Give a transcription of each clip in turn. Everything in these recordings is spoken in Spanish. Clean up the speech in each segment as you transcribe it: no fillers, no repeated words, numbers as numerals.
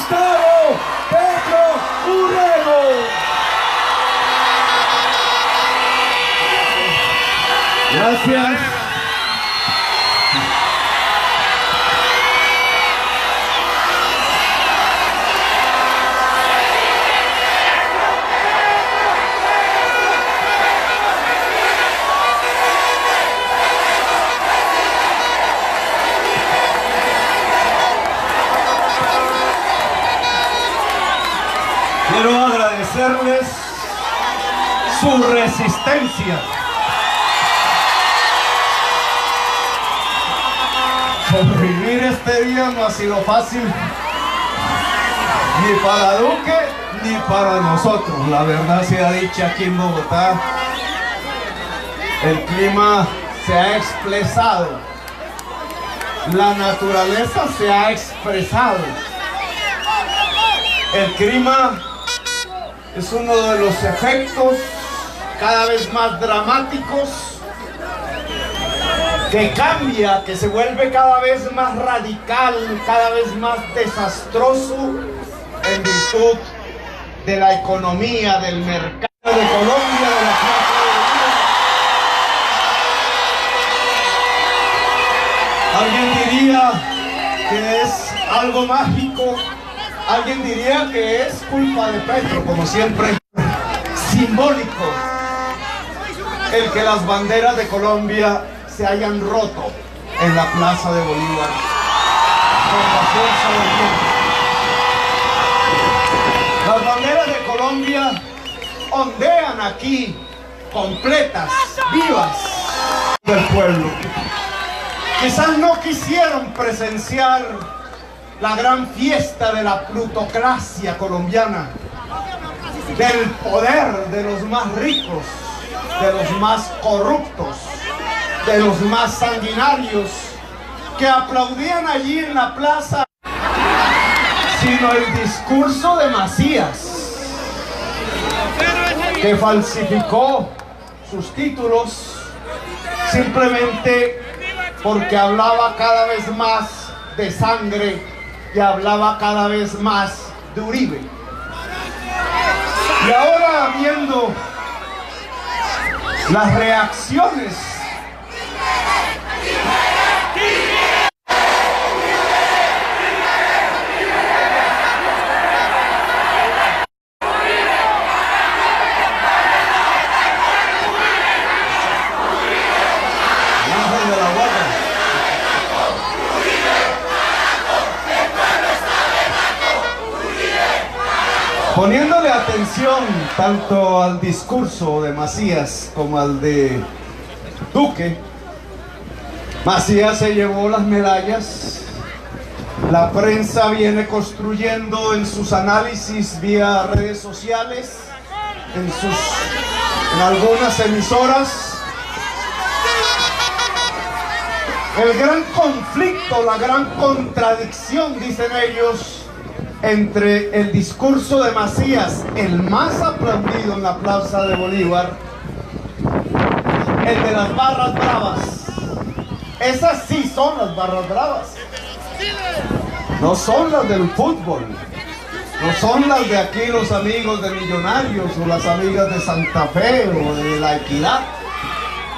Gustavo Petro Urrego. Gracias. Quiero agradecerles su resistencia. Sobrevivir este día no ha sido fácil, ni para Duque ni para nosotros. La verdad sea dicha, aquí en Bogotá el clima se ha expresado, la naturaleza se ha expresado. El clima es uno de los efectos cada vez más dramáticos, que cambia, que se vuelve cada vez más radical, cada vez más desastroso en virtud de la economía, del mercado de Colombia, de la clase de vida. Alguien diría que es algo mágico, alguien diría que es culpa de Petro, como siempre. Simbólico el que las banderas de Colombia se hayan roto en la Plaza de Bolívar con la fuerza del viento. Las banderas de Colombia ondean aquí, completas, vivas, del pueblo. Quizás no quisieron presenciar la gran fiesta de la plutocracia colombiana, del poder de los más ricos, de los más corruptos, de los más sanguinarios, que aplaudían allí en la plaza, sino el discurso de Macías, que falsificó sus títulos simplemente porque hablaba cada vez más de sangre y hablaba cada vez más de Uribe. Y ahora, viendo las reacciones poniéndole atención tanto al discurso de Macías como al de Duque, Macías se llevó las medallas. La prensa viene construyendo en sus análisis vía redes sociales, en algunas emisoras, el gran conflicto, la gran contradicción, dicen ellos, entre el discurso de Macías, el más aplaudido en la Plaza de Bolívar, el de las barras bravas. Esas sí son las barras bravas, no son las del fútbol, no son las de aquí los amigos de Millonarios o las amigas de Santa Fe o de La Equidad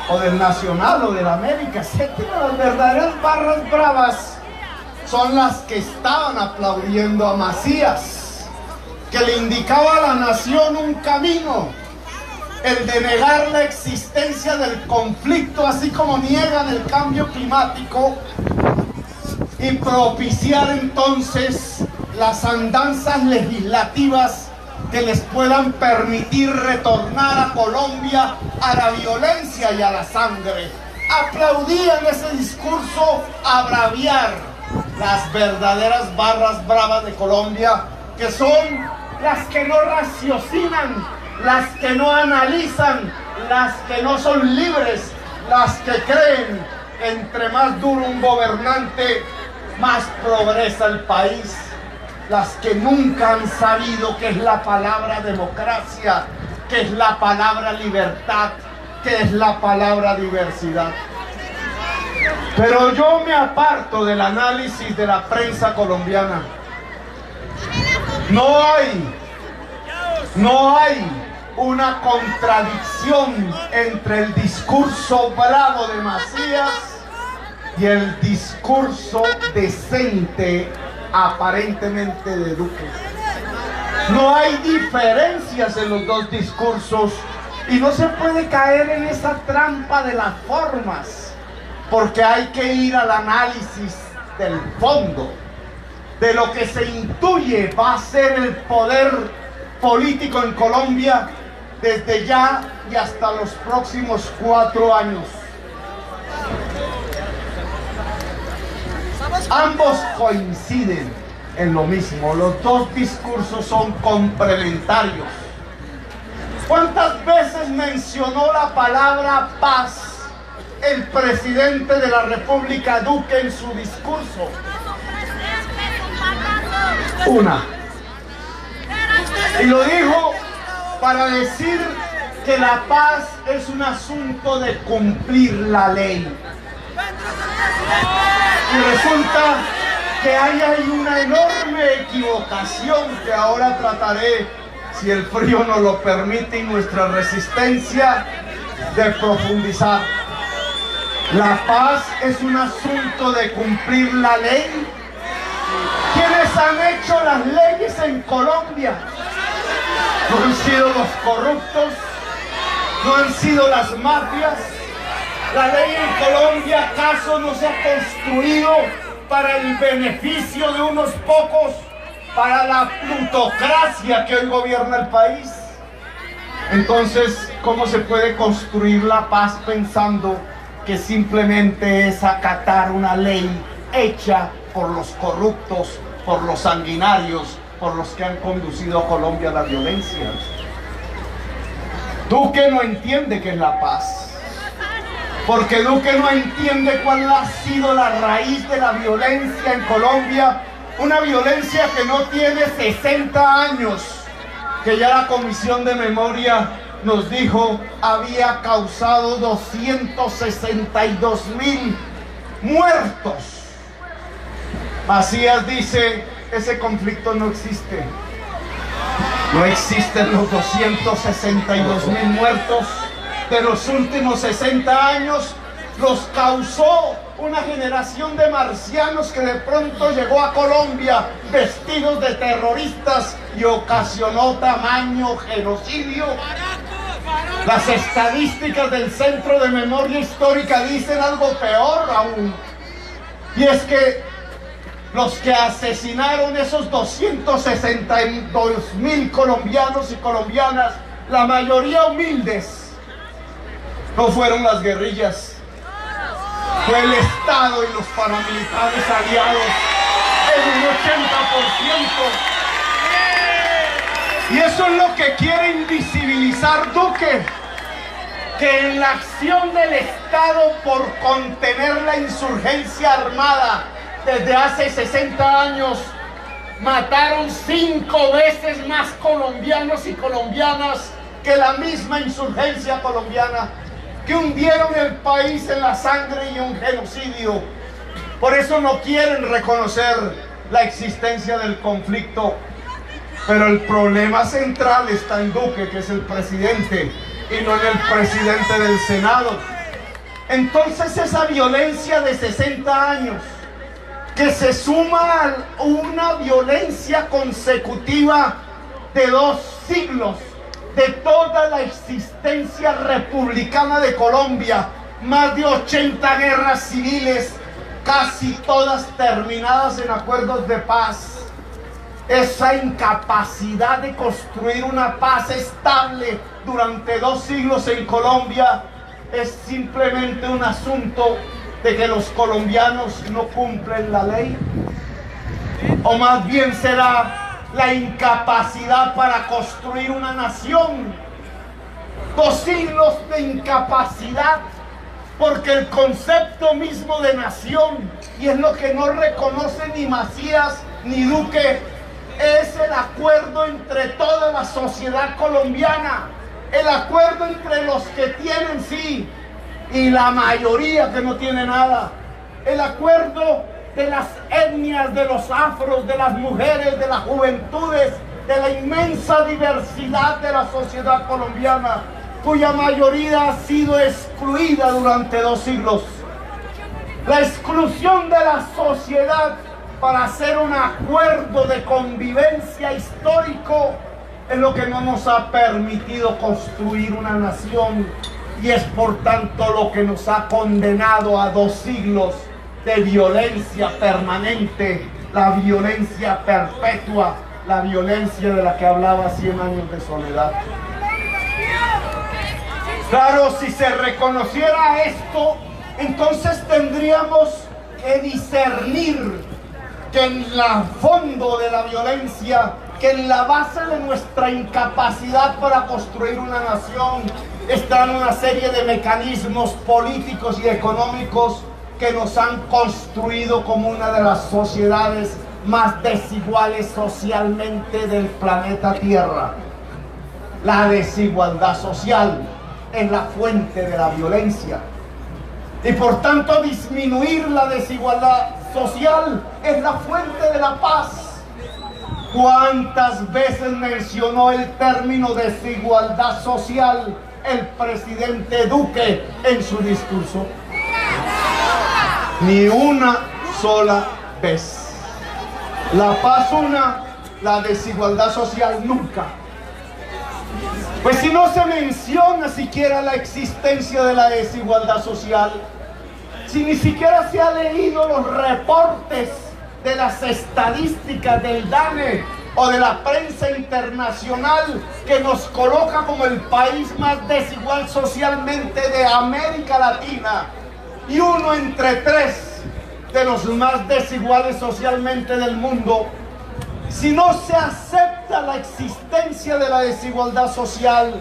o del Nacional o del América, etc. Las verdaderas barras bravas son las que estaban aplaudiendo a Macías, que le indicaba a la nación un camino, el de negar la existencia del conflicto, así como niegan el cambio climático, y propiciar entonces las andanzas legislativas que les puedan permitir retornar a Colombia a la violencia y a la sangre. Aplaudían ese discurso a braviar las verdaderas barras bravas de Colombia, que son las que no raciocinan, las que no analizan, las que no son libres, las que creen que entre más duro un gobernante, más progresa el país, las que nunca han sabido qué es la palabra democracia, qué es la palabra libertad, qué es la palabra diversidad. Pero yo me aparto del análisis de la prensa colombiana No hay una contradicción entre el discurso bravo de Macías y el discurso decente aparentemente de Duque. No hay diferencias en los dos discursos y no se puede caer en esa trampa de las formas, porque hay que ir al análisis del fondo, de lo que se intuye va a ser el poder político en Colombia desde ya y hasta los próximos 4 años. Ambos coinciden en lo mismo, los dos discursos son complementarios. ¿Cuántas veces mencionó la palabra paz el presidente de la República, Duque, en su discurso? Una. Y lo dijo para decir que la paz es un asunto de cumplir la ley. Y resulta que hay una enorme equivocación que ahora trataré, si el frío nos lo permite y nuestra resistencia, de profundizar. La paz es un asunto de cumplir la ley. ¿Quiénes han hecho las leyes en Colombia? No han sido los corruptos, no han sido las mafias. La ley en Colombia, ¿acaso no se ha construido para el beneficio de unos pocos, para la plutocracia que hoy gobierna el país? Entonces, ¿cómo se puede construir la paz pensando que simplemente es acatar una ley hecha por los corruptos, por los sanguinarios, por los que han conducido a Colombia a la violencia? Duque no entiende qué es la paz, porque Duque no entiende cuál ha sido la raíz de la violencia en Colombia, una violencia que no tiene 60 años, que ya la Comisión de Memoria nos dijo había causado 262.000 muertos. Macías dice, ese conflicto no existe. No existen los 262.000 muertos de los últimos 60 años. Los causó una generación de marcianos que de pronto llegó a Colombia vestidos de terroristas y ocasionó tamaño genocidio. Las estadísticas del Centro de Memoria Histórica dicen algo peor aún, y es que los que asesinaron esos 262.000 colombianos y colombianas, la mayoría humildes, no fueron las guerrillas, fue el Estado y los paramilitares aliados en un 80%. Y eso es lo que quiere invisibilizar Duque, que en la acción del Estado por contener la insurgencia armada desde hace 60 años, mataron 5 veces más colombianos y colombianas que la misma insurgencia colombiana, que hundieron el país en la sangre y un genocidio. Por eso no quieren reconocer la existencia del conflicto. Pero el problema central está en Duque, que es el presidente, y no en el presidente del Senado. Entonces esa violencia de 60 años, que se suma a una violencia consecutiva de 2 siglos, de toda la existencia republicana de Colombia, más de 80 guerras civiles, casi todas terminadas en acuerdos de paz. Esa incapacidad de construir una paz estable durante 2 siglos en Colombia es simplemente un asunto de que los colombianos no cumplen la ley, o más bien será la incapacidad para construir una nación. 2 siglos de incapacidad, porque el concepto mismo de nación, y es lo que no reconoce ni Macías ni Duque, es el acuerdo entre toda la sociedad colombiana, el acuerdo entre los que tienen sí y la mayoría que no tiene nada, el acuerdo de las etnias, de los afros, de las mujeres, de las juventudes, de la inmensa diversidad de la sociedad colombiana, cuya mayoría ha sido excluida durante 2 siglos. La exclusión de la sociedad para hacer un acuerdo de convivencia histórico es lo que no nos ha permitido construir una nación, y es por tanto lo que nos ha condenado a 2 siglos de violencia permanente, la violencia perpetua, la violencia de la que hablaba 100 años de soledad. Claro, si se reconociera esto, entonces tendríamos que discernir que en el fondo de la violencia, que en la base de nuestra incapacidad para construir una nación, están una serie de mecanismos políticos y económicos que nos han construido como una de las sociedades más desiguales socialmente del planeta Tierra. La desigualdad social es la fuente de la violencia, y por tanto disminuir la desigualdad social es la fuente de la paz. ¿Cuántas veces mencionó el término desigualdad social el presidente Duque en su discurso? Ni una sola vez. La paz una, la desigualdad social nunca. Pues si no se menciona siquiera la existencia de la desigualdad social, si ni siquiera se ha leído los reportes de las estadísticas del DANE o de la prensa internacional que nos coloca como el país más desigual socialmente de América Latina y 1 entre 3 de los más desiguales socialmente del mundo, si no se acepta la existencia de la desigualdad social,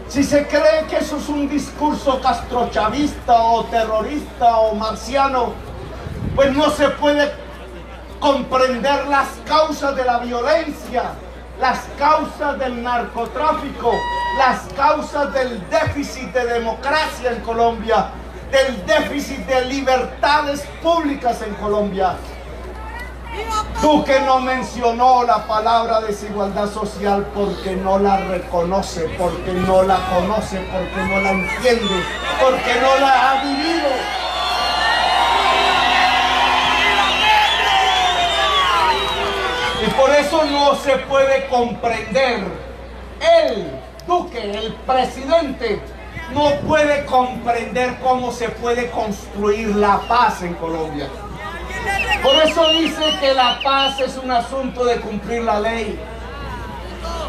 si se cree que eso es un discurso castrochavista o terrorista o marciano, pues no se puede comprender las causas de la violencia, las causas del narcotráfico, las causas del déficit de democracia en Colombia, del déficit de libertades públicas en Colombia. Duque no mencionó la palabra desigualdad social porque no la reconoce, porque no la conoce, porque no la entiende, porque no la ha vivido. Y por eso no se puede comprender. Él, Duque, el presidente, no puede comprender cómo se puede construir la paz en Colombia. Por eso dice que la paz es un asunto de cumplir la ley.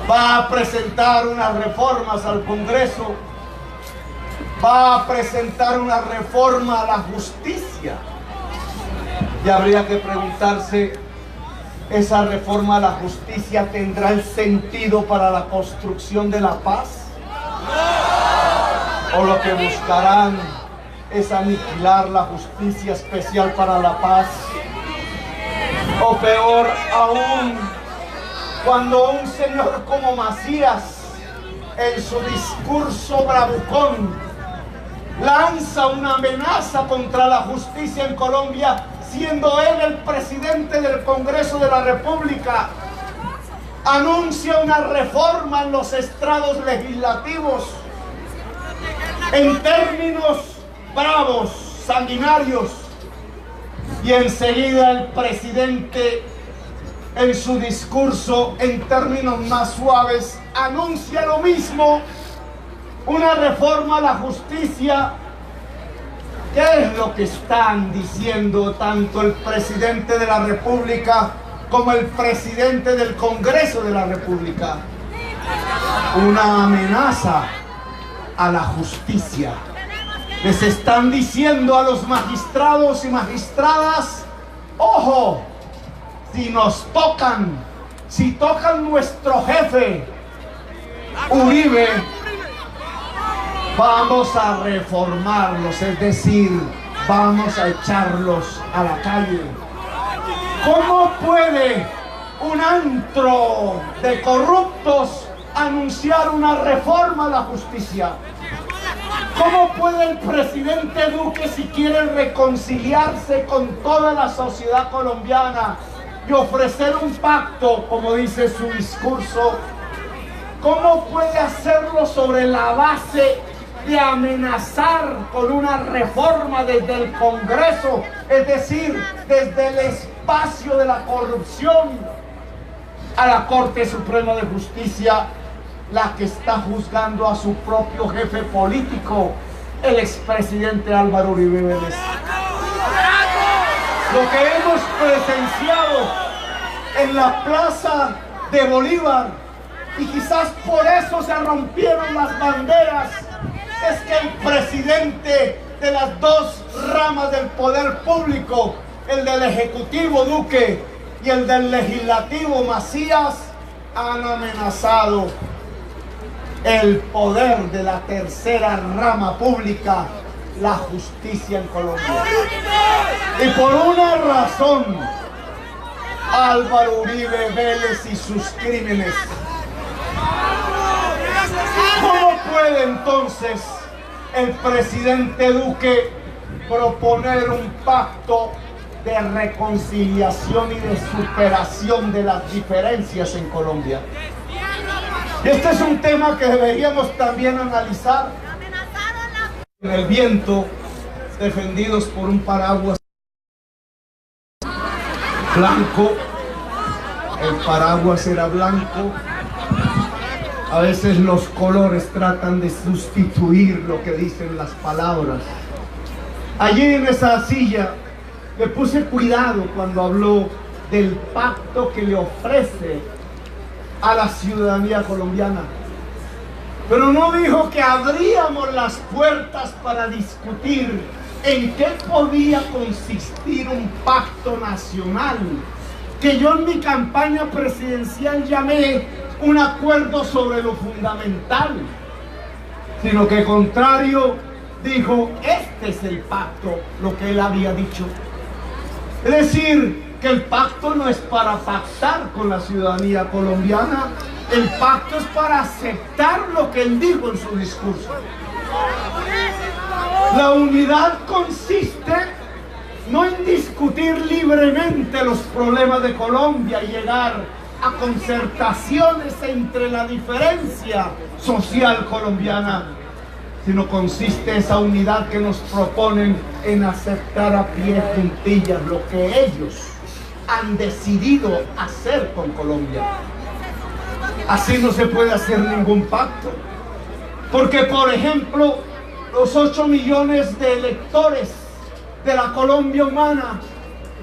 Va a presentar unas reformas al Congreso. Va a presentar una reforma a la justicia. Y habría que preguntarse, ¿esa reforma a la justicia tendrá el sentido para la construcción de la paz? ¿O lo que buscarán es aniquilar la justicia especial para la paz? O peor aún, cuando un señor como Macías, en su discurso bravucón, lanza una amenaza contra la justicia en Colombia, siendo él el presidente del Congreso de la República, anuncia una reforma en los estrados legislativos en términos bravos, sanguinarios, y enseguida el presidente en su discurso en términos más suaves anuncia lo mismo, una reforma a la justicia. ¿Qué es lo que están diciendo tanto el presidente de la República como el presidente del Congreso de la República? Una amenaza a la justicia. Les están diciendo a los magistrados y magistradas: ojo, si nos tocan, si tocan nuestro jefe Uribe, vamos a reformarlos, es decir, vamos a echarlos a la calle. ¿Cómo puede un antro de corruptos anunciar una reforma a la justicia? ¿Cómo puede el presidente Duque, si quiere reconciliarse con toda la sociedad colombiana, y ofrecer un pacto, como dice su discurso, ¿cómo puede hacerlo sobre la base de amenazar con una reforma desde el Congreso, es decir, desde el espacio de la corrupción, a la Corte Suprema de Justicia, la que está juzgando a su propio jefe político, el expresidente Álvaro Uribe Vélez? Lo que hemos presenciado en la Plaza de Bolívar, y quizás por eso se rompieron las banderas, es que el presidente de las dos ramas del poder público, el del Ejecutivo Duque y el del Legislativo Macías, han amenazado el poder de la tercera rama pública, la justicia en Colombia. Y por una razón, Álvaro Uribe Vélez y sus crímenes. ¿Cómo puede entonces el presidente Duque proponer un pacto de reconciliación y de superación de las diferencias en Colombia? Este es un tema que deberíamos también analizar. En el viento, defendidos por un paraguas blanco, el paraguas era blanco. A veces los colores tratan de sustituir lo que dicen las palabras. Allí en esa silla le puse cuidado cuando habló del pacto que le ofrece a la ciudadanía colombiana. Pero no dijo que abríamos las puertas para discutir en qué podía consistir un pacto nacional, que yo en mi campaña presidencial llamé un acuerdo sobre lo fundamental, sino que contrario, dijo, este es el pacto, lo que él había dicho. Es decir, que el pacto no es para pactar con la ciudadanía colombiana, el pacto es para aceptar lo que él dijo en su discurso. La unidad consiste no en discutir libremente los problemas de Colombia y llegar a concertaciones entre la diferencia social colombiana, sino consiste esa unidad que nos proponen en aceptar a pie juntillas lo que ellos han decidido hacer con Colombia. Así no se puede hacer ningún pacto, porque por ejemplo los 8 millones de electores de la Colombia humana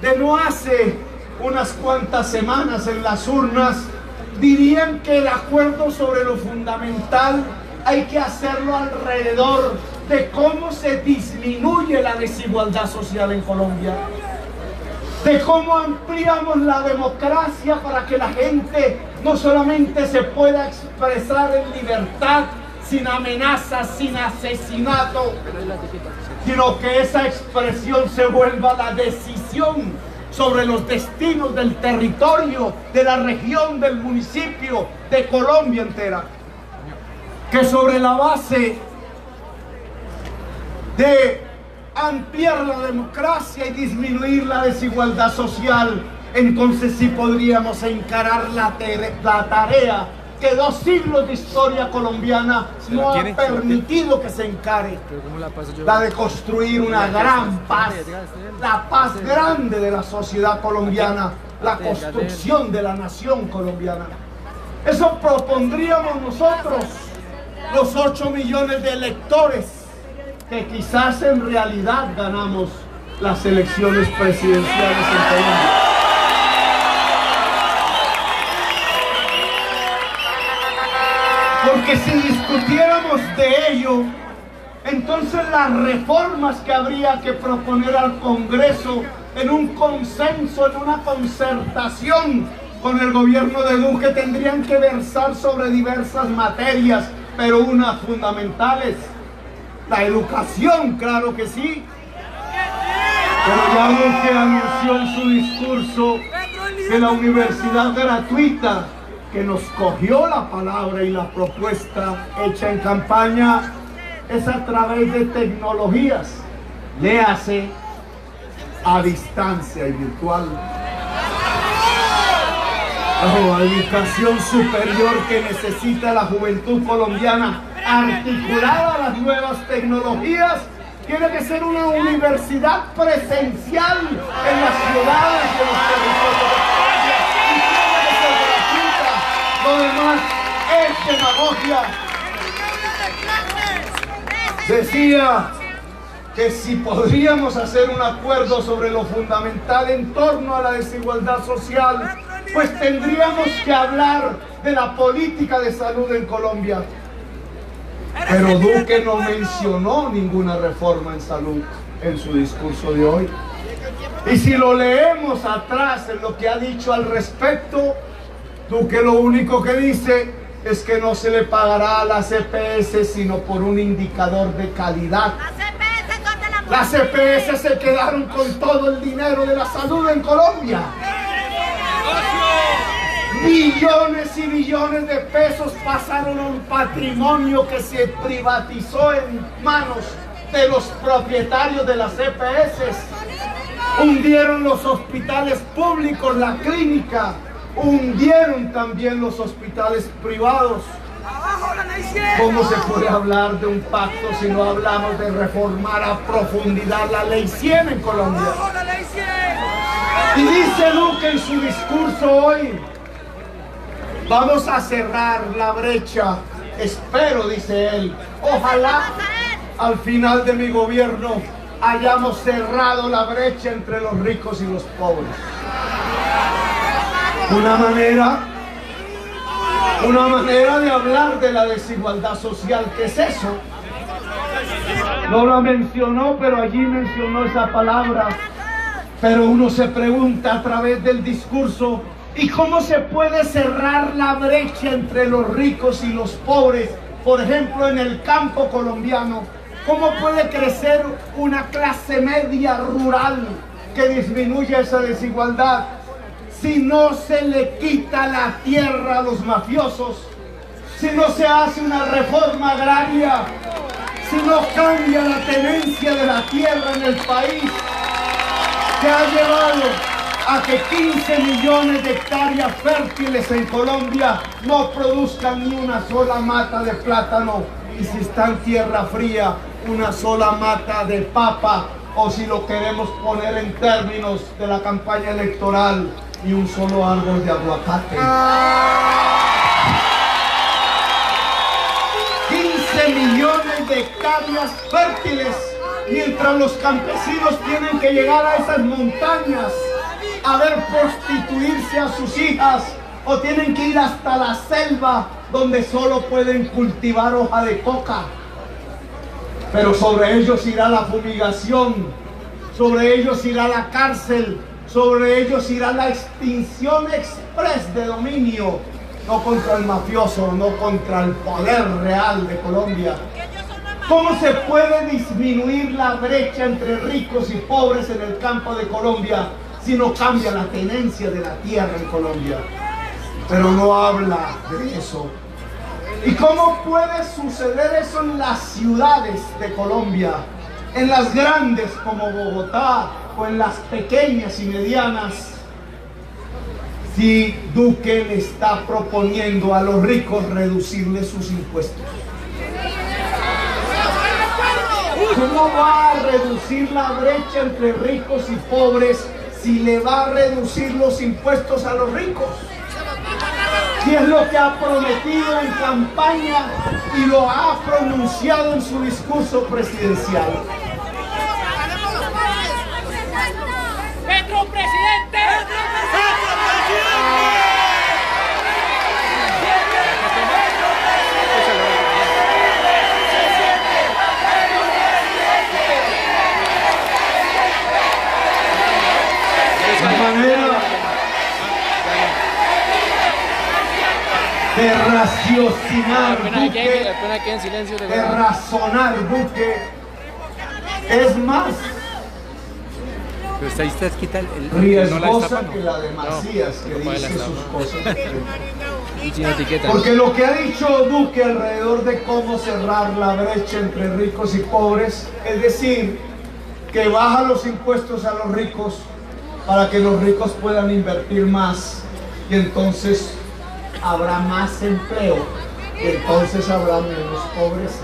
de no hace unas cuantas semanas en las urnas dirían que el acuerdo sobre lo fundamental hay que hacerlo alrededor de cómo se disminuye la desigualdad social en Colombia, de cómo ampliamos la democracia para que la gente no solamente se pueda expresar en libertad, sin amenazas, sin asesinato, sino que esa expresión se vuelva la decisión sobre los destinos del territorio, de la región, del municipio, de Colombia entera. Que sobre la base de ampliar la democracia y disminuir la desigualdad social, entonces sí podríamos encarar la tarea que 2 siglos de historia colombiana no ha permitido que se encare, la de construir una gran paz, la paz grande de la sociedad colombiana, la construcción de la nación colombiana. Eso propondríamos nosotros, los 8 millones de electores que quizás en realidad ganamos las elecciones presidenciales en Colombia. Porque si discutiéramos de ello, entonces las reformas que habría que proponer al Congreso en un consenso, en una concertación con el gobierno de Duque, tendrían que versar sobre diversas materias, pero unas fundamentales. La educación, claro que sí. Pero ya Duque anunció en su discurso que la universidad gratuita, que nos cogió la palabra y la propuesta hecha en campaña, es a través de tecnologías, léase a distancia y virtual. La educación superior que necesita la juventud colombiana, articulada a las nuevas tecnologías, tiene que ser una universidad presencial en las ciudades y en los territorios de Colombia, y tiene que ser gratuita. Lo demás es demagogia. Decía que si podríamos hacer un acuerdo sobre lo fundamental en torno a la desigualdad social, pues tendríamos que hablar de la política de salud en Colombia. Pero Duque no mencionó ninguna reforma en salud en su discurso de hoy. Y si lo leemos atrás en lo que ha dicho al respecto, Duque lo único que dice es que no se le pagará a las EPS sino por un indicador de calidad. Las EPS se quedaron con todo el dinero de la salud en Colombia. Billones y billones de pesos pasaron a un patrimonio que se privatizó en manos de los propietarios de las EPS. Hundieron los hospitales públicos, la clínica, hundieron también los hospitales privados. ¿Cómo se puede hablar de un pacto si no hablamos de reformar a profundidad la Ley 100 en Colombia? Y dice Duque en su discurso hoy: vamos a cerrar la brecha. Espero, dice él, ojalá al final de mi gobierno hayamos cerrado la brecha entre los ricos y los pobres. Una manera de hablar de la desigualdad social. ¿Qué es eso? No lo mencionó, pero allí mencionó esa palabra. Pero uno se pregunta a través del discurso: ¿y cómo se puede cerrar la brecha entre los ricos y los pobres? Por ejemplo, en el campo colombiano, ¿cómo puede crecer una clase media rural que disminuya esa desigualdad si no se le quita la tierra a los mafiosos? Si no se hace una reforma agraria, si no cambia la tenencia de la tierra en el país, que ha llevado a que 15 millones de hectáreas fértiles en Colombia no produzcan ni una sola mata de plátano, y si está en tierra fría, una sola mata de papa, o si lo queremos poner en términos de la campaña electoral, ni un solo árbol de aguacate. 15 millones de hectáreas fértiles, mientras los campesinos tienen que llegar a esas montañas a ver prostituirse a sus hijas, o tienen que ir hasta la selva donde solo pueden cultivar hoja de coca. Pero sobre ellos irá la fumigación, sobre ellos irá la cárcel, sobre ellos irá la extinción express de dominio, no contra el mafioso, no contra el poder real de Colombia. ¿Cómo se puede disminuir la brecha entre ricos y pobres en el campo de Colombia si no cambia la tenencia de la tierra en Colombia? Pero no habla de eso. ¿Y cómo puede suceder eso en las ciudades de Colombia? En las grandes como Bogotá, o en las pequeñas y medianas, si Duque le está proponiendo a los ricos reducirles sus impuestos. ¿Cómo va a reducir la brecha entre ricos y pobres si le va a reducir los impuestos a los ricos? Y es lo que ha prometido en campaña y lo ha pronunciado en su discurso presidencial. ¡Petro presidente! De raciocinar Duque, de razonar Duque, es más Pero ahí está quita el riesgosa que la de Macías, que dice sus cosas. Porque lo que ha dicho Duque alrededor de cómo cerrar la brecha entre ricos y pobres, es decir, que baja los impuestos a los ricos para que los ricos puedan invertir más y entonces habrá más empleo, y entonces habrá menos pobreza.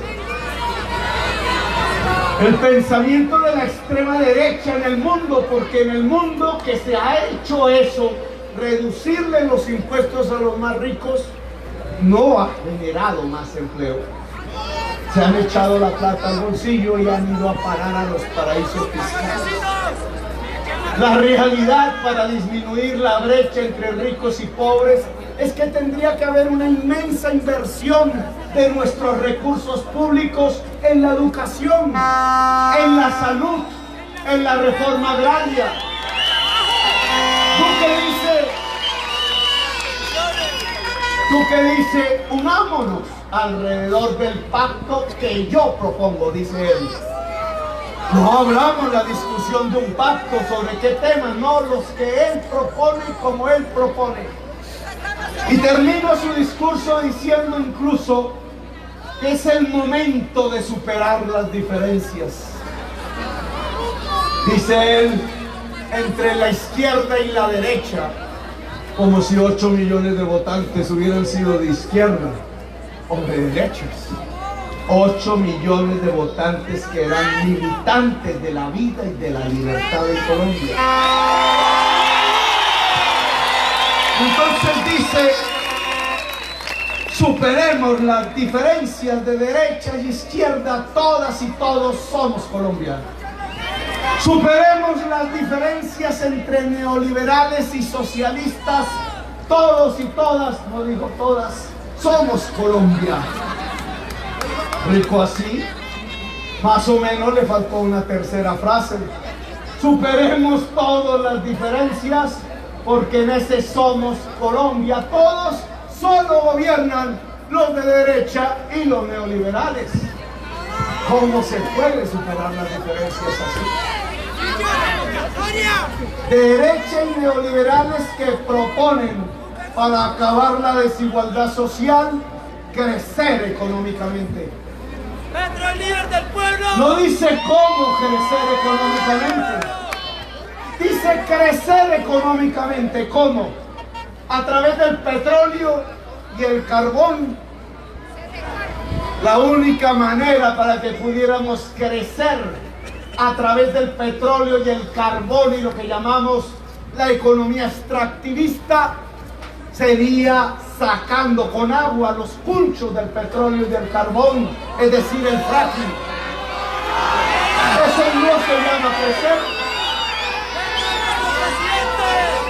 El pensamiento de la extrema derecha en el mundo, porque en el mundo que se ha hecho eso, reducirle los impuestos a los más ricos, no ha generado más empleo. Se han echado la plata al bolsillo y han ido a parar a los paraísos fiscales. La realidad para disminuir la brecha entre ricos y pobres es que tendría que haber una inmensa inversión de nuestros recursos públicos en la educación, en la salud, en la reforma agraria. ¿Tú qué dices? Unámonos alrededor del pacto que yo propongo, dice él. No abramos la discusión de un pacto sobre qué temas, no los que él propone como él propone. Y termino su discurso diciendo incluso que es el momento de superar las diferencias. Dice él, entre la izquierda y la derecha, como si 8 millones de votantes hubieran sido de izquierda o de derechas. 8 millones de votantes que eran militantes de la vida y de la libertad de Colombia. Entonces dice, superemos las diferencias de derecha y izquierda, todas y todos somos colombianos. Superemos las diferencias entre neoliberales y socialistas, todos y todas, no digo todas, somos colombianos. Rico así, más o menos le faltó una tercera frase. Superemos todas las diferencias, porque en ese somos Colombia. Todos solo gobiernan los de derecha y los neoliberales. ¿Cómo se puede superar las diferencias así? Derecha y neoliberales que proponen, para acabar la desigualdad social, crecer económicamente. Petro, el líder del pueblo. No dice cómo crecer económicamente. Dice crecer económicamente. ¿Cómo? A través del petróleo y el carbón. La única manera para que pudiéramos crecer a través del petróleo y el carbón y lo que llamamos la economía extractivista sería sacando con agua los punchos del petróleo y del carbón, es decir, el fracking. Eso no se llama crecer.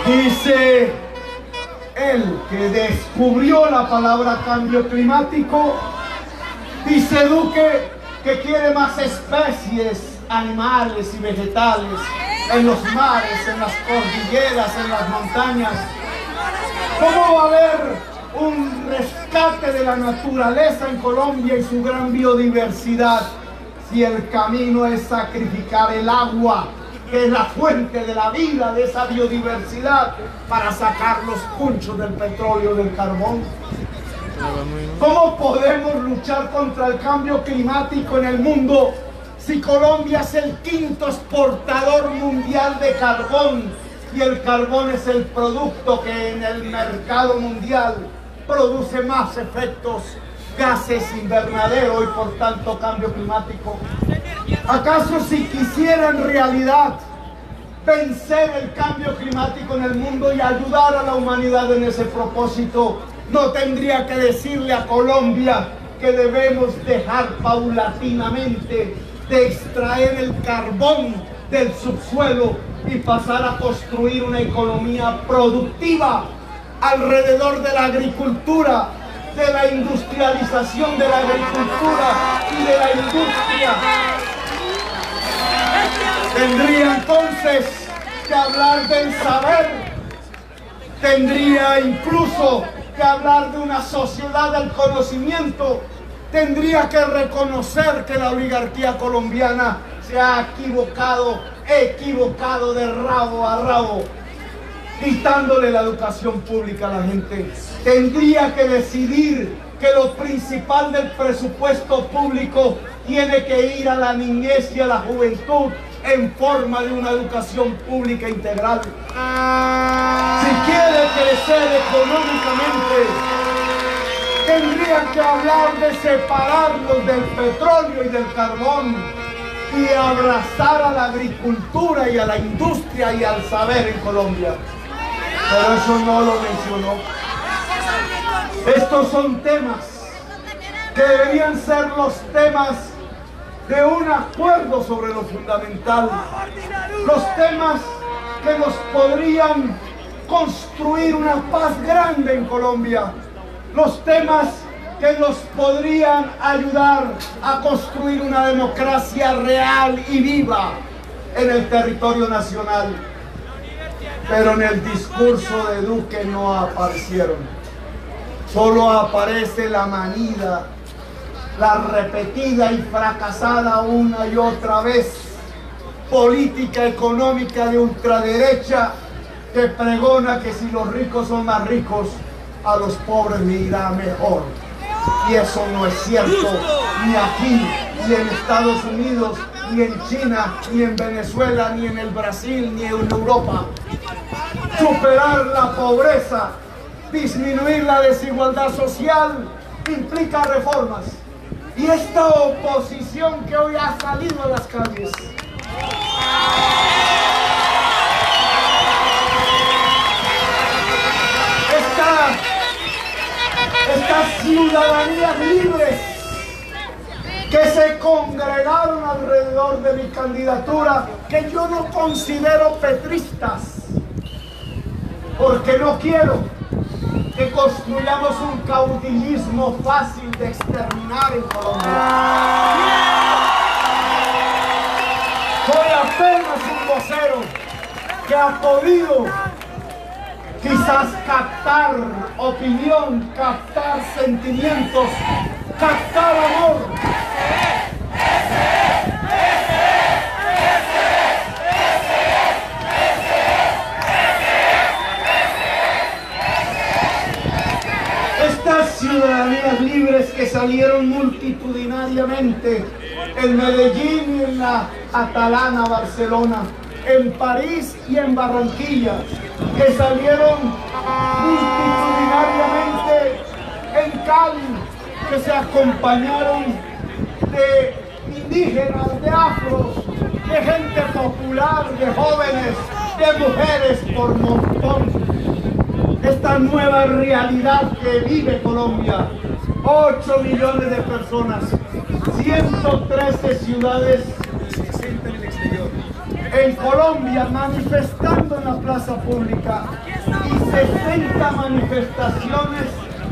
Dice él que descubrió la palabra cambio climático. Dice Duque que quiere más especies animales y vegetales en los mares, en las cordilleras, en las montañas. ¿Cómo va a haber un rescate de la naturaleza en Colombia y su gran biodiversidad si el camino es sacrificar el agua, que es la fuente de la vida de esa biodiversidad, para sacar los punchos del petróleo y del carbón? ¿Cómo podemos luchar contra el cambio climático en el mundo si Colombia es el quinto exportador mundial de carbón y el carbón es el producto que en el mercado mundial produce más efectos gases invernadero y por tanto cambio climático? ¿Acaso si quisiera en realidad vencer el cambio climático en el mundo y ayudar a la humanidad en ese propósito, no tendría que decirle a Colombia que debemos dejar paulatinamente de extraer el carbón del subsuelo y pasar a construir una economía productiva alrededor de la agricultura, de la industrialización de la agricultura y de la industria? Tendría entonces que hablar del saber, tendría incluso que hablar de una sociedad del conocimiento, tendría que reconocer que la oligarquía colombiana se ha equivocado de rabo a rabo, quitándole la educación pública a la gente. Tendría que decidir que lo principal del presupuesto público tiene que ir a la niñez y a la juventud en forma de una educación pública integral. Si quiere crecer económicamente, tendría que hablar de separarnos del petróleo y del carbón y abrazar a la agricultura y a la industria y al saber en Colombia. Pero eso no lo mencionó. Estos son temas que deberían ser los temas de un acuerdo sobre lo fundamental. Los temas que nos podrían construir una paz grande en Colombia. Los temas que nos podrían ayudar a construir una democracia real y viva en el territorio nacional. Pero en el discurso de Duque no aparecieron. Solo aparece la manida, la repetida y fracasada una y otra vez política económica de ultraderecha que pregona que si los ricos son más ricos, a los pobres les irá mejor. Y eso no es cierto, ni aquí, ni en Estados Unidos, ni en China, ni en Venezuela, ni en el Brasil, ni en Europa. Superar la pobreza, disminuir la desigualdad social, implica reformas. Y esta oposición que hoy ha salido a las calles estas ciudadanías libres que se congregaron alrededor de mi candidatura, que yo no considero petristas, porque no quiero que construyamos un caudillismo fácil de exterminar en Colombia. Soy apenas un vocero que ha podido quizás captar opinión, captar sentimientos, captar amor. Estas ciudadanías libres que salieron multitudinariamente en Medellín y en la Atalana, Barcelona, en París y en Barranquilla, que salieron multitudinariamente en Cali, que se acompañaron de indígenas, de afros, de gente popular, de jóvenes, de mujeres por montón. Esta nueva realidad que vive Colombia, 8 millones de personas, 113 ciudades en Colombia manifestando en la plaza pública y 60 manifestaciones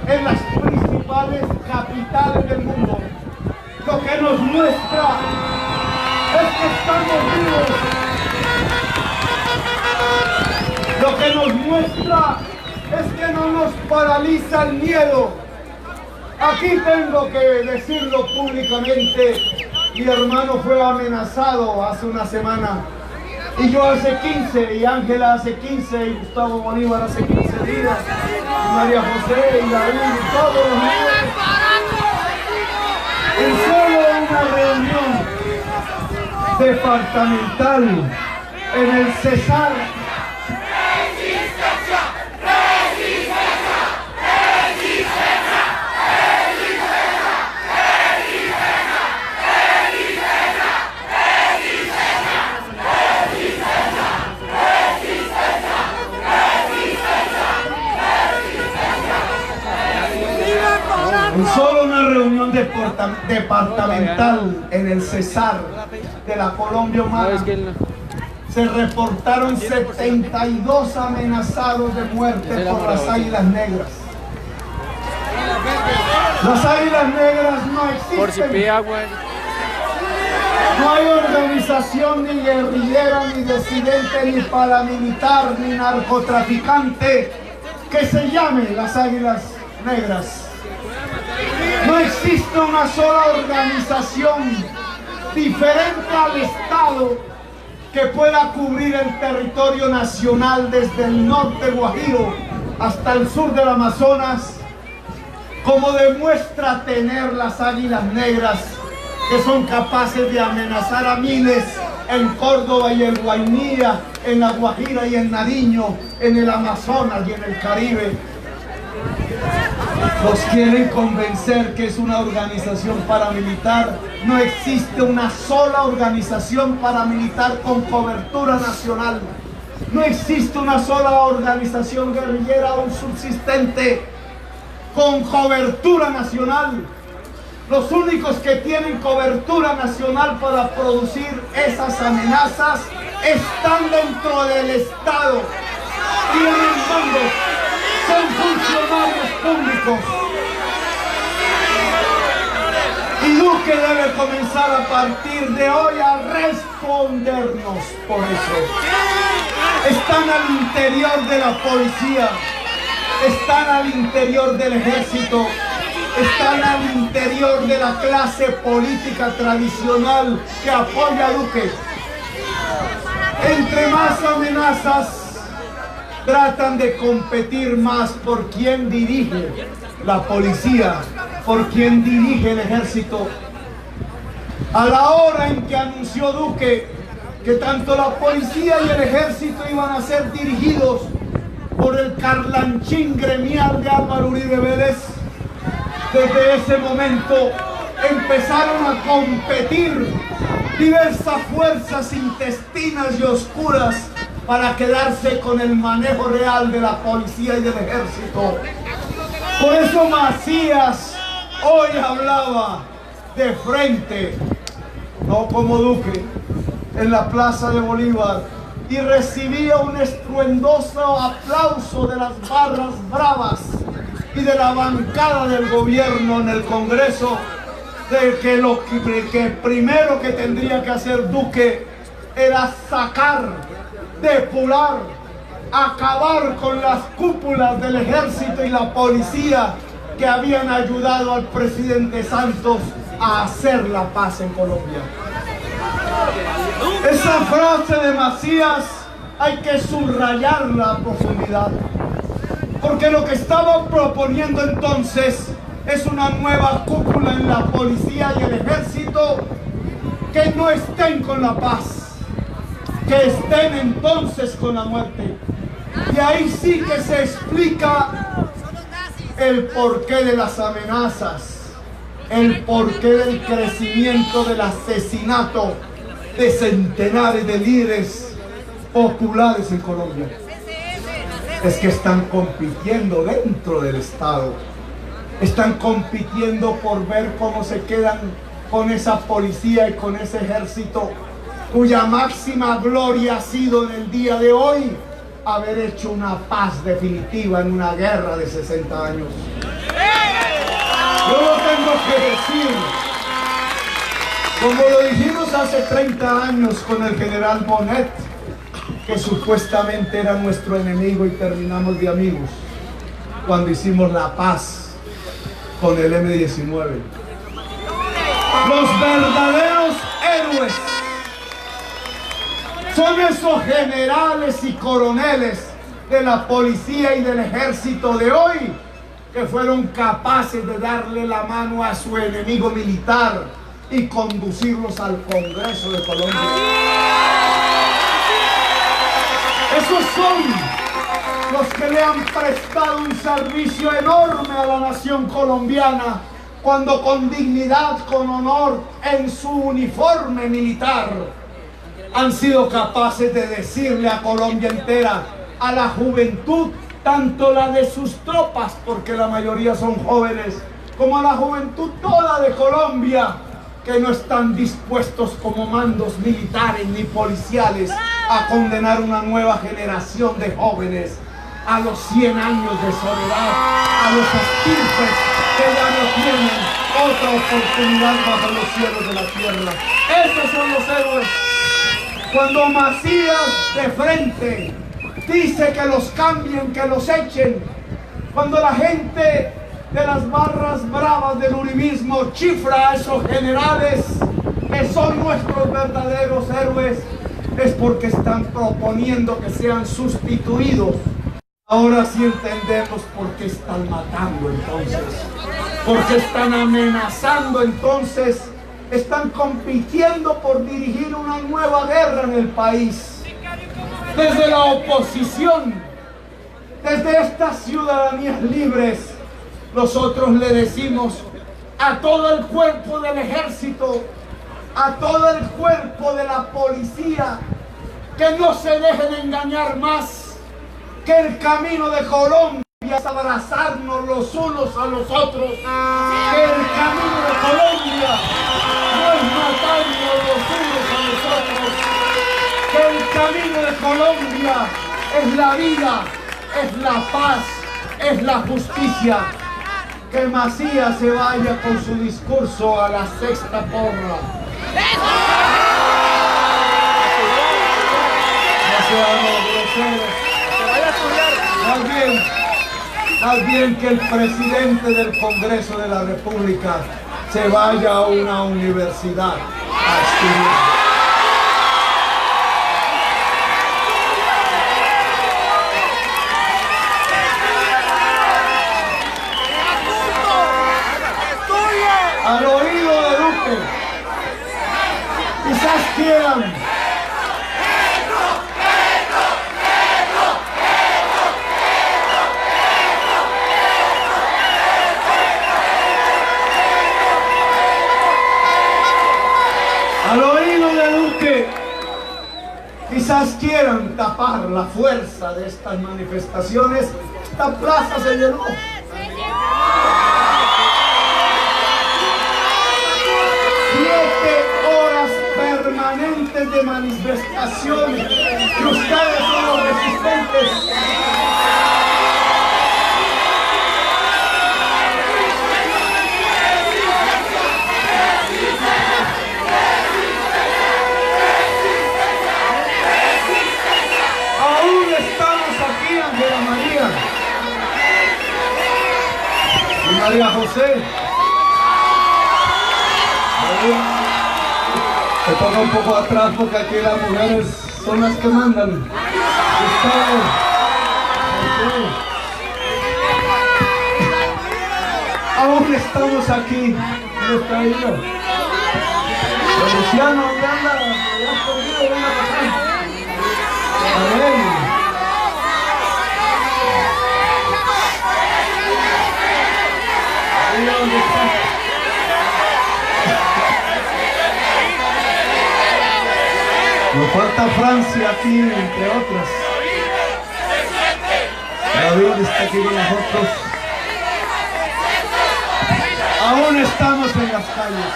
en las principales capitales del mundo. Lo que nos muestra es que estamos vivos. Lo que nos muestra es que no nos paraliza el miedo. Aquí tengo que decirlo públicamente. Mi hermano fue amenazado hace una semana. Y yo hace 15, y Ángela hace 15, y Gustavo Bolívar hace 15 días, y María José, y David, y todos los días. En solo una reunión departamental en el Cesar, en solo una reunión departamental en el Cesar de la Colombia Humana, se reportaron 72 amenazados de muerte por las águilas negras. Las águilas negras no existen. No hay organización ni guerrillera, ni disidente, ni paramilitar, ni narcotraficante que se llame las águilas negras. No existe una sola organización diferente al Estado que pueda cubrir el territorio nacional desde el norte Guajiro hasta el sur del Amazonas, como demuestra tener las águilas negras que son capaces de amenazar a miles en Córdoba y en Guainía, en La Guajira y en Nariño, en el Amazonas y en el Caribe. Los quieren convencer que es una organización paramilitar. No existe una sola organización paramilitar con cobertura nacional. No existe una sola organización guerrillera aún subsistente con cobertura nacional. Los únicos que tienen cobertura nacional para producir esas amenazas están dentro del Estado y en el mundo son funcionarios públicos. Y Duque debe comenzar a partir de hoy a respondernos por eso. Están al interior de la policía, están al interior del ejército, están al interior de la clase política tradicional que apoya a Duque. Entre más amenazas, tratan de competir más por quién dirige la policía, por quién dirige el ejército. A la hora en que anunció Duque que tanto la policía y el ejército iban a ser dirigidos por el carlanchín gremial de Álvaro Uribe Vélez, desde ese momento empezaron a competir diversas fuerzas intestinas y oscuras para quedarse con el manejo real de la policía y del ejército. Por eso Macías hoy hablaba de frente, no como Duque, en la Plaza de Bolívar, y recibía un estruendoso aplauso de las barras bravas y de la bancada del gobierno en el Congreso, de que lo que primero que tendría que hacer Duque era sacar, depurar, acabar con las cúpulas del ejército y la policía que habían ayudado al presidente Santos a hacer la paz en Colombia. Esa frase de Macías hay que subrayarla a profundidad, porque lo que estaba proponiendo entonces es una nueva cúpula en la policía y el ejército que no estén con la paz, que estén entonces con la muerte. Y ahí sí que se explica el porqué de las amenazas, el porqué del crecimiento del asesinato de centenares de líderes populares en Colombia. Es que están compitiendo dentro del Estado, están compitiendo por ver cómo se quedan con esa policía y con ese ejército cuya máxima gloria ha sido en el día de hoy haber hecho una paz definitiva en una guerra de 60 años. Yo lo tengo que decir, como lo dijimos hace 30 años con el general Bonet, que supuestamente era nuestro enemigo y terminamos de amigos cuando hicimos la paz con el M-19. Los verdaderos héroes son esos generales y coroneles de la policía y del ejército de hoy que fueron capaces de darle la mano a su enemigo militar y conducirlos al Congreso de Colombia. Esos son los que le han prestado un servicio enorme a la nación colombiana cuando con dignidad, con honor, en su uniforme militar, han sido capaces de decirle a Colombia entera, a la juventud, tanto la de sus tropas, porque la mayoría son jóvenes, como a la juventud toda de Colombia, que no están dispuestos como mandos militares ni policiales a condenar una nueva generación de jóvenes a los 100 años de soledad, a los estirpes que ya no tienen otra oportunidad bajo los cielos de la tierra. Esos son los héroes. Cuando Macías de frente dice que los cambien, que los echen, cuando la gente de las barras bravas del uribismo chifra a esos generales que son nuestros verdaderos héroes, es porque están proponiendo que sean sustituidos. Ahora sí entendemos por qué están matando entonces, porque están amenazando entonces están compitiendo por dirigir una nueva guerra en el país. Desde la oposición, desde estas ciudadanías libres, nosotros le decimos a todo el cuerpo del ejército, a todo el cuerpo de la policía, que no se dejen engañar más, que el camino de Colombia es abrazarnos los unos a los otros, que el camino de Colombia no es matarnos los unos a los otros, que el camino de Colombia es la vida, es la paz, es la justicia. Que Macías se vaya con su discurso a la sexta porra. No seamos groseros. Más bien que el presidente del Congreso de la República se vaya a una universidad a estudiar. Al oído de Duque, quizás quieran tapar la fuerza de estas manifestaciones. Esta plaza se llenó. 7 horas permanentes de manifestación y ustedes son los resistentes. Aún estamos aquí, Ángela María y María José. Se ponga un poco atrás porque aquí las mujeres son las que mandan. Aún estamos aquí. ¿Dónde está ella? Luciano, ¿dónde anda? Ya escondido, ven acá. A ver. Ahí donde está. Nos falta Francia aquí, entre otras. David está aquí con nosotros. Aún estamos en las calles.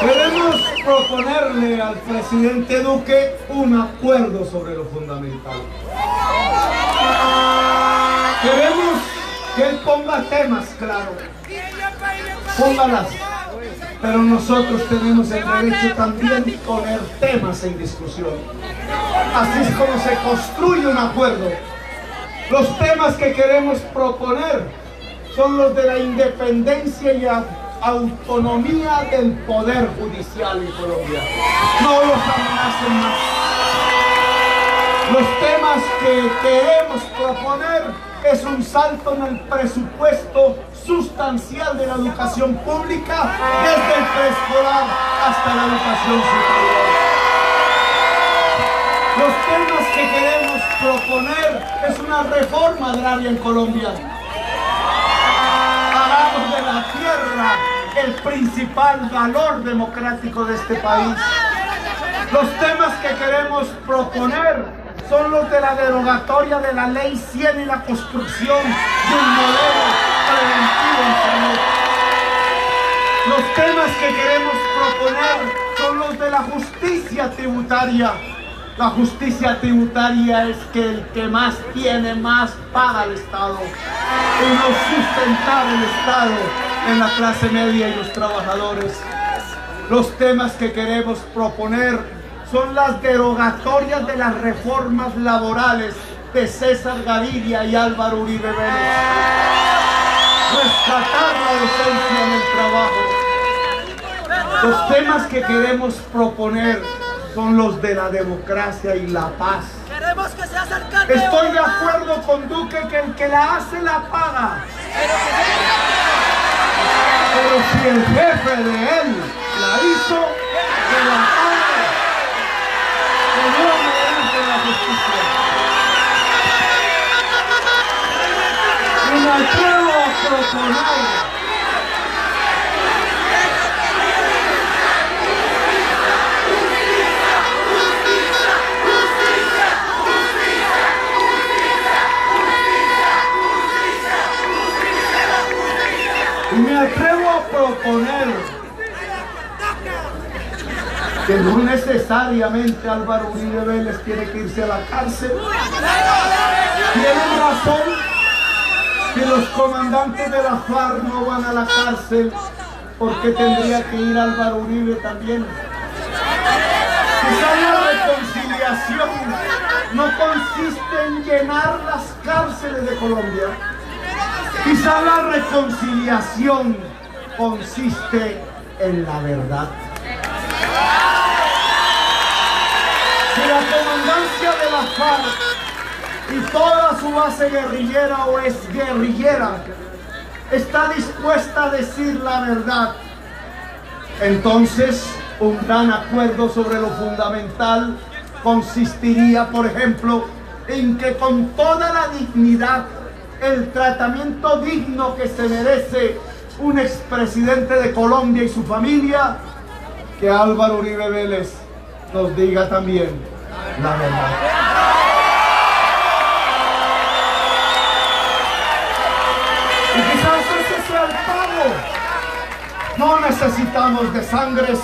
Queremos proponerle al presidente Duque un acuerdo sobre lo fundamental. Queremos que él ponga temas, claro. Póngalas. Pero nosotros tenemos el derecho también de poner temas en discusión. Así es como se construye un acuerdo. Los temas que queremos proponer son los de la independencia y autonomía del Poder Judicial en Colombia. No los amenacen más. Los temas que queremos proponer es un salto en el presupuesto sustancial de la educación pública, desde el preescolar hasta la educación superior. Los temas que queremos proponer es una reforma agraria en Colombia. Hagamos de la tierra el principal valor democrático de este país. Los temas que queremos proponer son los de la derogatoria de la Ley 100 y la construcción de un modelo preventivo en salud. Los temas que queremos proponer son los de la justicia tributaria. La justicia tributaria es que el que más tiene, más paga al Estado. Y no sustentar el Estado en la clase media y los trabajadores. Los temas que queremos proponer son las derogatorias de las reformas laborales de César Gaviria y Álvaro Uribe Vélez. Rescatar la decencia en el trabajo. Los temas que queremos proponer son los de la democracia y la paz. Queremos que seas alcalde. Estoy de acuerdo con Duque que el que la hace la paga. Pero si el jefe de él la hizo, que la pague. Que no merece la justicia. Y me atrevo a proponer que no necesariamente Álvaro Uribe Vélez tiene que irse a la cárcel. Tienen razón que los comandantes de la FARC no van a la cárcel, porque tendría que ir Álvaro Uribe también. Quizá la reconciliación no consiste en llenar las cárceles de Colombia. Quizá la reconciliación consiste en la verdad. Si la comandancia de la FARC y toda su base guerrillera o exguerrillera está dispuesta a decir la verdad, entonces un gran acuerdo sobre lo fundamental consistiría, por ejemplo, en que con toda la dignidad, el tratamiento digno que se merece un expresidente de Colombia y su familia, que Álvaro Uribe Vélez nos diga también la verdad. Y quizás ese sea el pago. No necesitamos de sangres,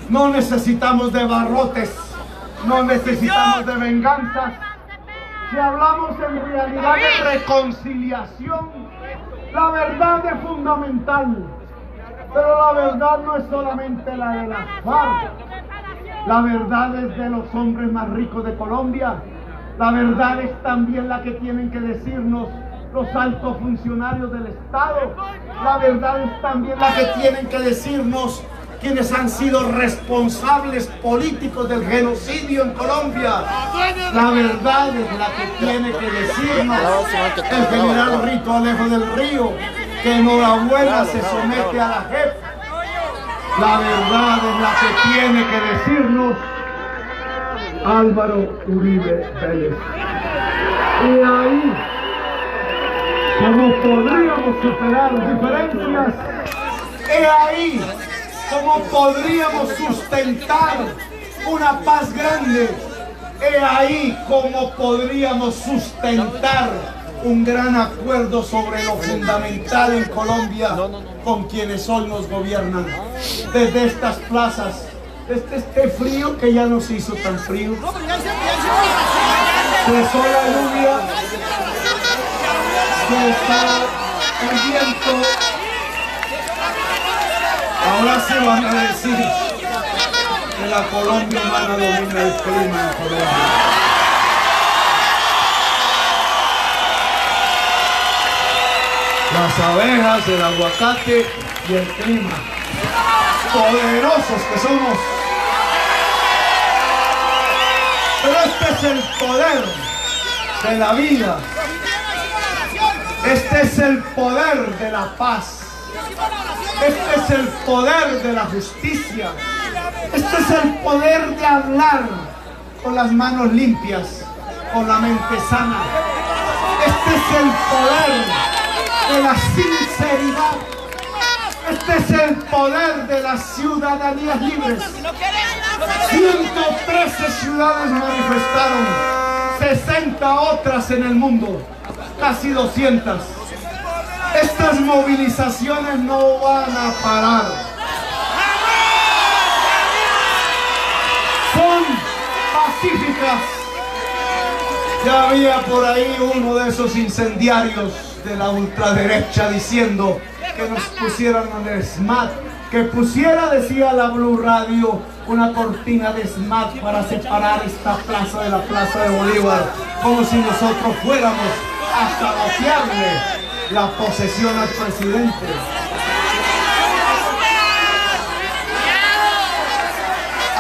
no necesitamos de barrotes, no necesitamos de venganzas. Si hablamos en realidad de reconciliación, la verdad es fundamental. Pero la verdad no es solamente la de las FARC. La verdad es de los hombres más ricos de Colombia. La verdad es también la que tienen que decirnos los altos funcionarios del Estado. La verdad es también la que tienen que decirnos quienes han sido responsables políticos del genocidio en Colombia. La verdad es la que tiene que decirnos el general Rito Alejo del Río, que enhorabuena se somete a la JEP. La verdad es la que tiene que decirnos Álvaro Uribe Vélez. Y ahí, como podríamos superar diferencias, he ahí como podríamos sustentar una paz grande, he ahí como podríamos sustentar un gran acuerdo sobre lo fundamental en Colombia con quienes hoy nos gobiernan. Desde estas plazas, desde este frío que ya nos hizo tan frío, cesó la lluvia, cesó el viento. Ahora se van a decir que la Colombia humana domina el clima en Colombia. Las abejas, el aguacate y el clima. Poderosos que somos. Pero este es el poder de la vida. Este es el poder de la paz. Este es el poder de la justicia. Este es el poder de hablar con las manos limpias, con la mente sana. Este es el poder de la sinceridad. Este es el poder de las ciudadanías libres. 113 ciudades manifestaron, 60 otras en el mundo, casi 200. Estas movilizaciones no van a parar. Son pacíficas. Ya había por ahí uno de esos incendiarios de la ultraderecha diciendo que nos pusieran un SMAT, que pusiera, decía la Blue Radio, una cortina de SMAT para separar esta plaza de la Plaza de Bolívar, como si nosotros fuéramos a sabotearle la posesión al presidente.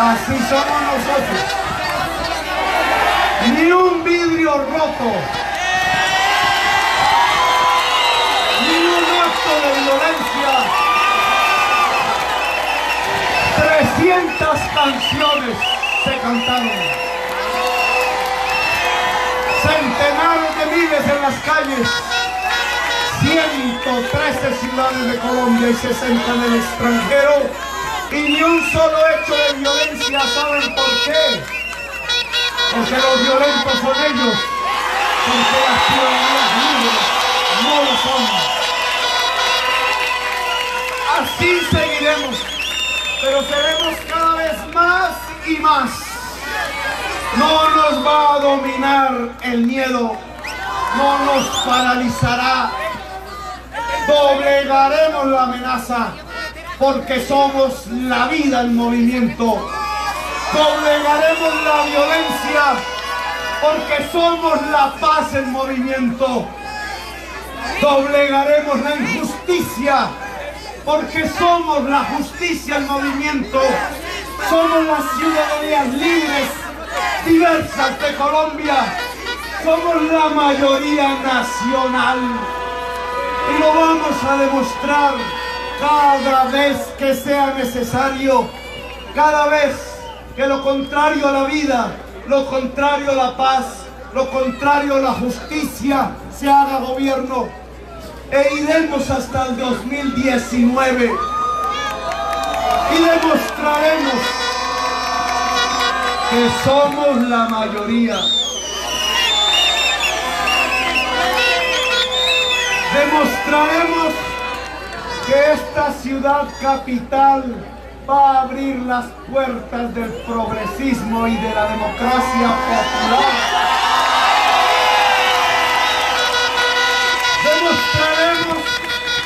Así somos nosotros. Ni un vidrio roto, ni un acto de violencia. 300 canciones se cantaron. Centenares de miles en las calles. 113 ciudades de Colombia y 60 en el extranjero. Y ni un solo hecho de violencia. ¿Saben por qué? Porque los violentos son ellos. Porque las ciudadanías libres no lo son. Así seguiremos. Pero seremos cada vez más y más. No nos va a dominar el miedo. No nos paralizará. Doblegaremos la amenaza. Porque somos la vida en movimiento. Doblegaremos la violencia. Porque somos la paz en movimiento. Doblegaremos la injusticia. Porque somos la justicia en movimiento. Somos las ciudadanías libres, diversas de Colombia. Somos la mayoría nacional. Y lo vamos a demostrar cada vez que sea necesario. Cada vez que lo contrario a la vida, lo contrario a la paz, lo contrario a la justicia se haga gobierno. E iremos hasta el 2019 y demostraremos que somos la mayoría. Demostraremos que esta ciudad capital va a abrir las puertas del progresismo y de la democracia popular. Demostraremos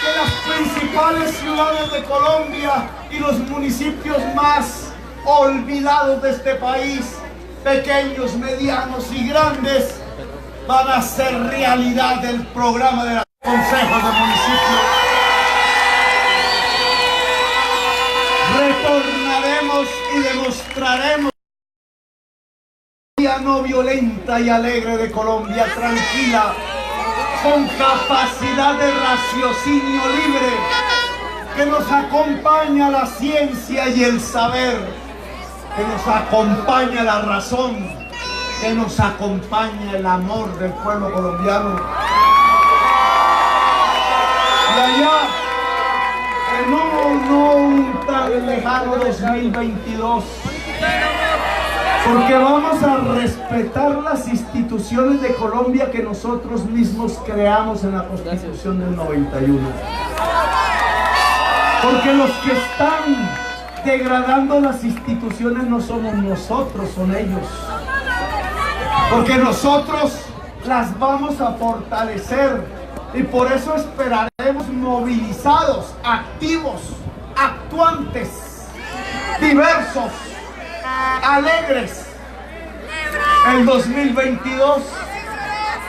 que las principales ciudades de Colombia y los municipios más olvidados de este país, pequeños, medianos y grandes, van a hacer realidad el programa de los consejos de municipio. Retornaremos y demostraremos la no violenta y alegre de Colombia, tranquila, con capacidad de raciocinio libre, que nos acompaña la ciencia y el saber, que nos acompaña la razón, que nos acompaña el amor del pueblo colombiano. Y allá, no un tan lejano 2022, porque vamos a respetar las instituciones de Colombia que nosotros mismos creamos en la Constitución del 91. Porque los que están degradando las instituciones no somos nosotros, son ellos. Porque nosotros las vamos a fortalecer y por eso esperaremos movilizados, activos, actuantes, diversos, alegres el 2022,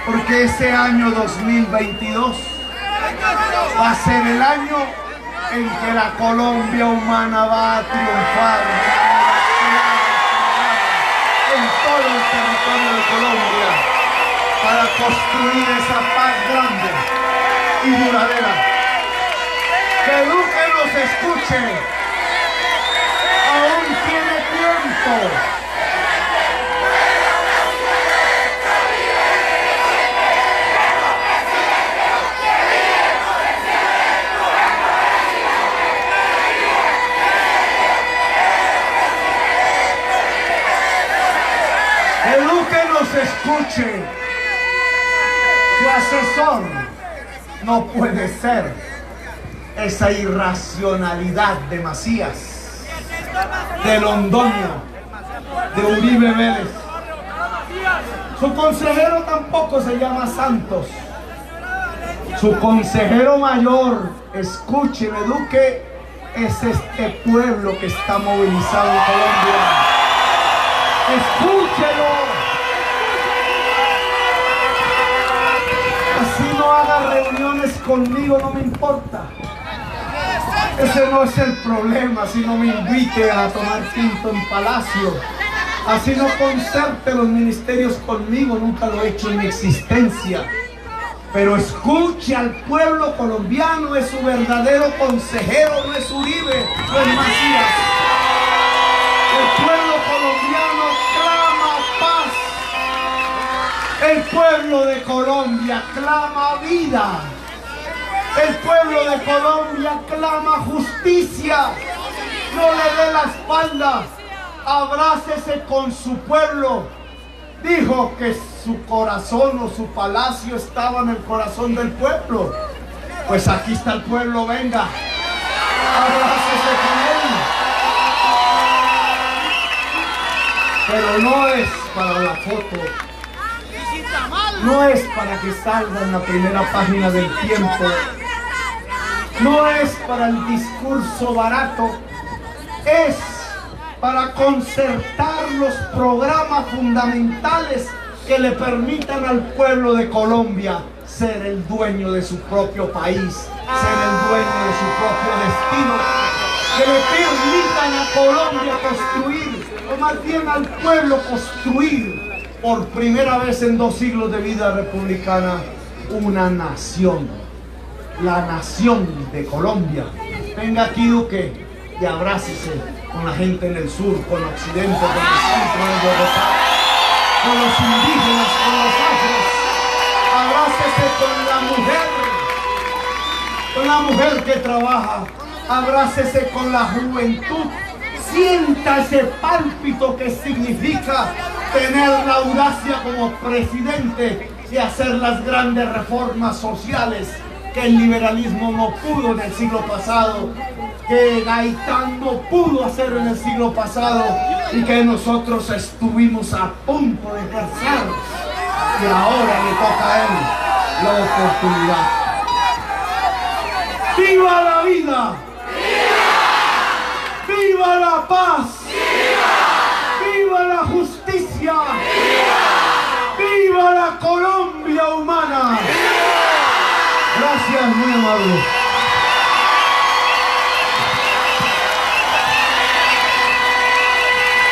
porque ese año 2022 va a ser el año en que la Colombia humana va a triunfar en todo el territorio de Colombia para construir esa paz grande y duradera. Que Duque nos escuche, aún tiene tiempo. Que Duque nos escuche. Su asesor no puede ser esa irracionalidad de Macías, de Londoño, de Uribe Vélez. Su consejero tampoco se llama Santos. Su consejero mayor, escúcheme, Duque, es este pueblo que está movilizado en Colombia. Escúchelo. Así no haga reuniones conmigo, no me importa. Ese no es el problema, si no me invite a tomar tinto en Palacio. Así no concerte los ministerios conmigo, nunca lo he hecho en mi existencia. Pero escuche al pueblo colombiano, es su verdadero consejero, no es Uribe, no es Macías. El pueblo colombiano clama paz. El pueblo de Colombia clama vida. El pueblo de Colombia clama justicia. No le dé la espalda. Abrácese con su pueblo. Dijo que su corazón o su palacio estaba en el corazón del pueblo. Pues aquí está el pueblo, venga. Abrácese con él. Pero no es para la foto. No es para que salga en la primera página del Tiempo. No es para el discurso barato. Es para concertar los programas fundamentales que le permitan al pueblo de Colombia ser el dueño de su propio país, ser el dueño de su propio destino, que le permitan a Colombia construir, o más bien al pueblo construir, por primera vez en 2 siglos de vida republicana, una nación, la nación de Colombia. Venga aquí, Duque, y abrácese con la gente en el sur, con Occidente, con el centro de Bogotá, con los indígenas, con los afros. Abrácese con la mujer que trabaja, abrácese con la juventud. Sienta ese pálpito que significa tener la audacia como presidente y hacer las grandes reformas sociales que el liberalismo no pudo en el siglo pasado, que Gaitán no pudo hacer en el siglo pasado y que nosotros estuvimos a punto de ejercer, y ahora le toca a él la oportunidad. ¡Viva la vida! ¡Viva! ¡Viva la paz! ¡Viva! ¡Viva la justicia! ¡Viva! ¡Viva la Colombia humana! ¡Viva! Gracias, muy amable.